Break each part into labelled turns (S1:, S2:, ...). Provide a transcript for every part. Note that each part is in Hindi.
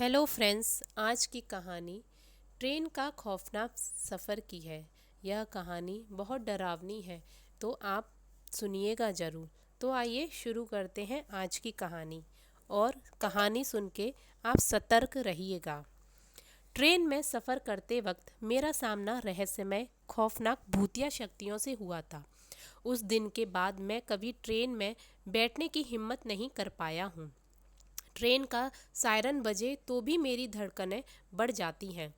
S1: हेलो फ्रेंड्स, आज की कहानी ट्रेन का खौफनाक सफ़र की है। यह कहानी बहुत डरावनी है, तो आप सुनिएगा ज़रूर। तो आइए शुरू करते हैं आज की कहानी, और कहानी सुन के आप सतर्क रहिएगा। ट्रेन में सफ़र करते वक्त मेरा सामना रहस्यमय खौफनाक भूतिया शक्तियों से हुआ था। उस दिन के बाद मैं कभी ट्रेन में बैठने की हिम्मत नहीं कर पाया हूँ। ट्रेन का सायरन बजे तो भी मेरी धड़कनें बढ़ जाती हैं।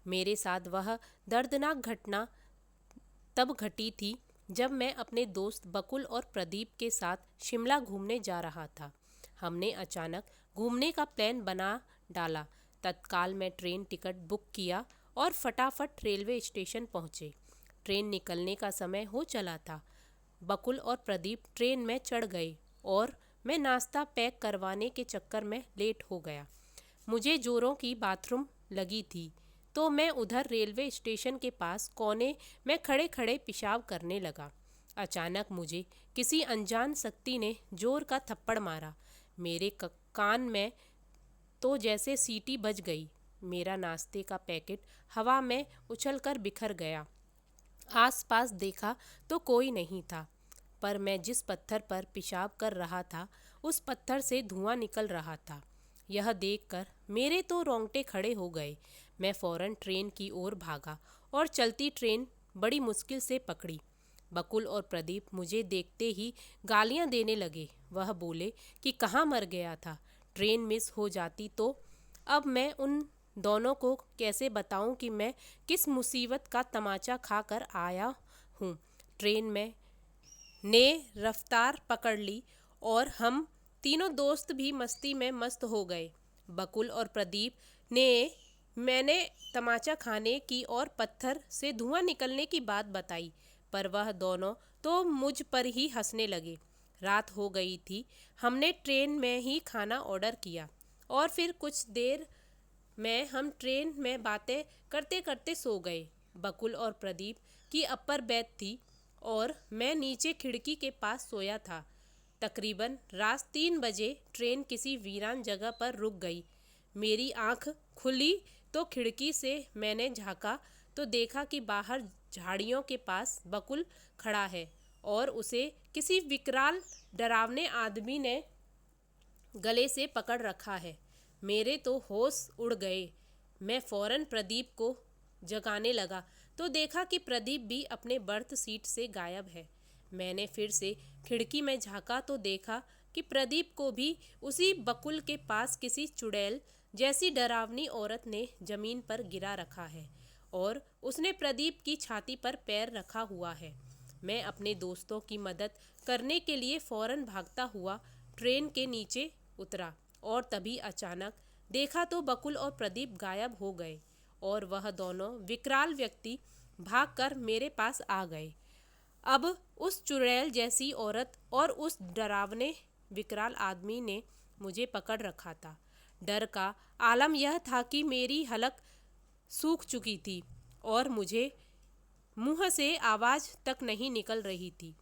S1: मेरे साथ वह दर्दनाक घटना तब घटी थी जब मैं अपने दोस्त बकुल और प्रदीप के साथ शिमला घूमने जा रहा था। हमने अचानक घूमने का प्लान बना डाला। तत्काल में ट्रेन टिकट बुक किया और फटाफट रेलवे स्टेशन पहुंचे। ट्रेन निकलने का समय हो चला था। बकुल और प्रदीप ट्रेन में चढ़ गए और मैं नाश्ता पैक करवाने के चक्कर में लेट हो गया। मुझे जोरों की बाथरूम लगी थी, तो मैं उधर रेलवे स्टेशन के पास कोने में खड़े खड़े पेशाब करने लगा। अचानक मुझे किसी अनजान शक्ति ने जोर का थप्पड़ मारा। मेरे कान में तो जैसे सीटी बज गई। मेरा नाश्ते का पैकेट हवा में उछलकर बिखर गया। आसपास देखा तो कोई नहीं था, पर मैं जिस पत्थर पर पेशाब कर रहा था उस पत्थर से धुआं निकल रहा था। यह देखकर मेरे तो रोंगटे खड़े हो गए। मैं फौरन ट्रेन की ओर भागा और चलती ट्रेन बड़ी मुश्किल से पकड़ी। बकुल और प्रदीप मुझे देखते ही गालियां देने लगे। वह बोले कि कहाँ मर गया था, ट्रेन मिस हो जाती तो। अब मैं उन दोनों को कैसे बताऊं कि मैं किस मुसीबत का तमाचा खाकर आया हूँ। ट्रेन में ने रफ्तार पकड़ ली और हम तीनों दोस्त भी मस्ती में मस्त हो गए। बकुल और प्रदीप ने मैंने तमाचा खाने की और पत्थर से धुआं निकलने की बात बताई, पर वह दोनों तो मुझ पर ही हंसने लगे। रात हो गई थी। हमने ट्रेन में ही खाना ऑर्डर किया और फिर कुछ देर में हम ट्रेन में बातें करते करते सो गए। बकुल और प्रदीप की अपर बैत थी और मैं नीचे खिड़की के पास सोया था। तकरीबन रात 3 बजे ट्रेन किसी वीरान जगह पर रुक गई। मेरी आंख खुली तो खिड़की से मैंने झांका तो देखा कि बाहर झाड़ियों के पास बकुल खड़ा है और उसे किसी विकराल डरावने आदमी ने गले से पकड़ रखा है। मेरे तो होश उड़ गए। मैं फौरन प्रदीप को जगाने लगा तो देखा कि प्रदीप भी अपने बर्थ सीट से गायब है। मैंने फिर से खिड़की में झांका तो देखा कि प्रदीप को भी उसी बकुल के पास किसी चुड़ैल जैसी डरावनी औरत ने जमीन पर गिरा रखा है और उसने प्रदीप की छाती पर पैर रखा हुआ है। मैं अपने दोस्तों की मदद करने के लिए फौरन भागता हुआ ट्रेन के नीचे उतरा और तभी अचानक देखा तो बकुल और प्रदीप गायब हो गए और वह दोनों विकराल व्यक्ति भागकर मेरे पास आ गए। अब उस चुड़ैल जैसी औरत और उस डरावने विकराल आदमी ने मुझे पकड़ रखा था। डर का आलम यह था कि मेरी हलक सूख चुकी थी और मुझे मुंह से आवाज़ तक नहीं निकल रही थी।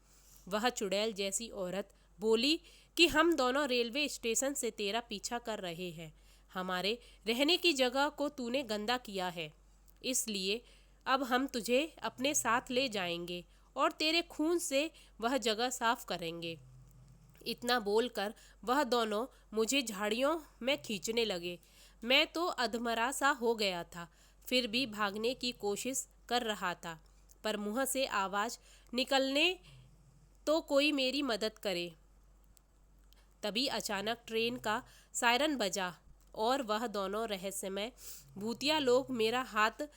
S1: वह चुड़ैल जैसी औरत बोली कि हम दोनों रेलवे स्टेशन से तेरा पीछा कर रहे हैं। हमारे रहने की जगह को तूने गंदा किया है, इसलिए अब हम तुझे अपने साथ ले जाएंगे और तेरे खून से वह जगह साफ करेंगे। इतना बोलकर वह दोनों मुझे झाड़ियों में खींचने लगे। मैं तो अधमरा सा हो गया था, फिर भी भागने की कोशिश कर रहा था, पर मुंह से आवाज़ निकलने तो कोई मेरी मदद करे। तभी अचानक ट्रेन का सायरन बजा और वह दोनों रहस्यमय भूतिया लोग मेरा हाथ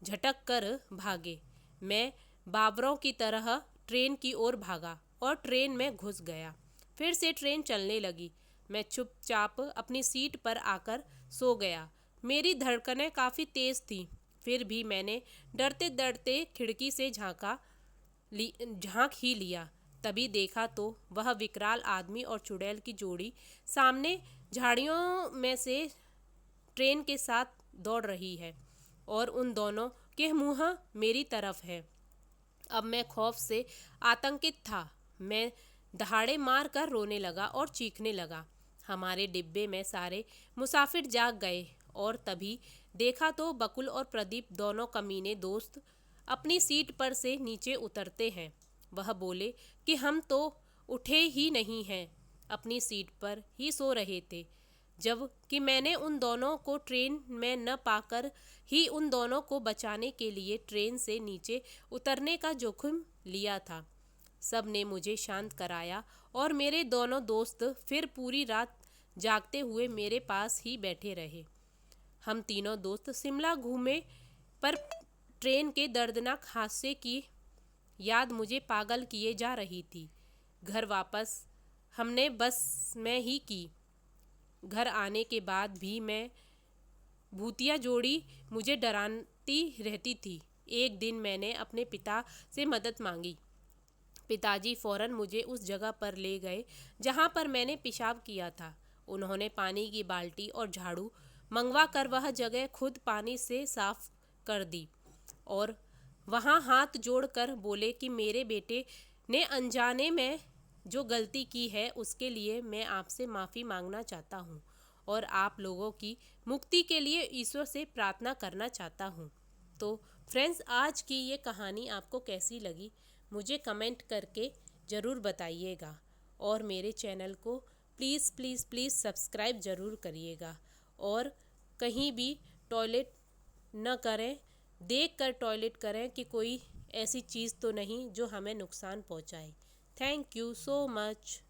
S1: झटक कर भागे। मैं बाबरों की तरह ट्रेन की ओर भागा और ट्रेन में घुस गया। फिर से ट्रेन चलने लगी। मैं चुपचाप अपनी सीट पर आकर सो गया। मेरी धड़कनें काफ़ी तेज़ थीं, फिर भी मैंने डरते डरते खिड़की से झांक ही लिया। तभी देखा तो वह विकराल आदमी और चुड़ैल की जोड़ी सामने झाड़ियों में से ट्रेन के साथ दौड़ रही है और उन दोनों के मुंह मेरी तरफ है। अब मैं खौफ से आतंकित था। मैं दहाड़े मार कर रोने लगा और चीखने लगा। हमारे डिब्बे में सारे मुसाफिर जाग गए और तभी देखा तो बकुल और प्रदीप दोनों कमीने दोस्त अपनी सीट पर से नीचे उतरते हैं। वह बोले कि हम तो उठे ही नहीं हैं, अपनी सीट पर ही सो रहे थे, जब कि मैंने उन दोनों को ट्रेन में न पाकर ही उन दोनों को बचाने के लिए ट्रेन से नीचे उतरने का जोखिम लिया था। सब ने मुझे शांत कराया और मेरे दोनों दोस्त फिर पूरी रात जागते हुए मेरे पास ही बैठे रहे। हम तीनों दोस्त शिमला घूमे, पर ट्रेन के दर्दनाक हादसे की याद मुझे पागल किए जा रही थी। घर वापस हमने बस में ही की। घर आने के बाद भी मैं भूतिया जोड़ी मुझे डराती रहती थी। एक दिन मैंने अपने पिता से मदद मांगी। पिताजी फौरन मुझे उस जगह पर ले गए जहाँ पर मैंने पेशाब किया था। उन्होंने पानी की बाल्टी और झाड़ू मंगवा कर वह जगह खुद पानी से साफ कर दी और वहाँ हाथ जोड़कर बोले कि मेरे बेटे ने अनजाने में जो गलती की है उसके लिए मैं आपसे माफ़ी मांगना चाहता हूँ और आप लोगों की मुक्ति के लिए ईश्वर से प्रार्थना करना चाहता हूँ। तो फ्रेंड्स, आज की ये कहानी आपको कैसी लगी मुझे कमेंट करके ज़रूर बताइएगा और मेरे चैनल को प्लीज़ प्लीज़ प्लीज़ सब्सक्राइब ज़रूर करिएगा और कहीं भी टॉयलेट न करें, देख कर टॉयलेट करें कि कोई ऐसी चीज़ तो नहीं जो हमें नुकसान पहुंचाए। Thank you so much.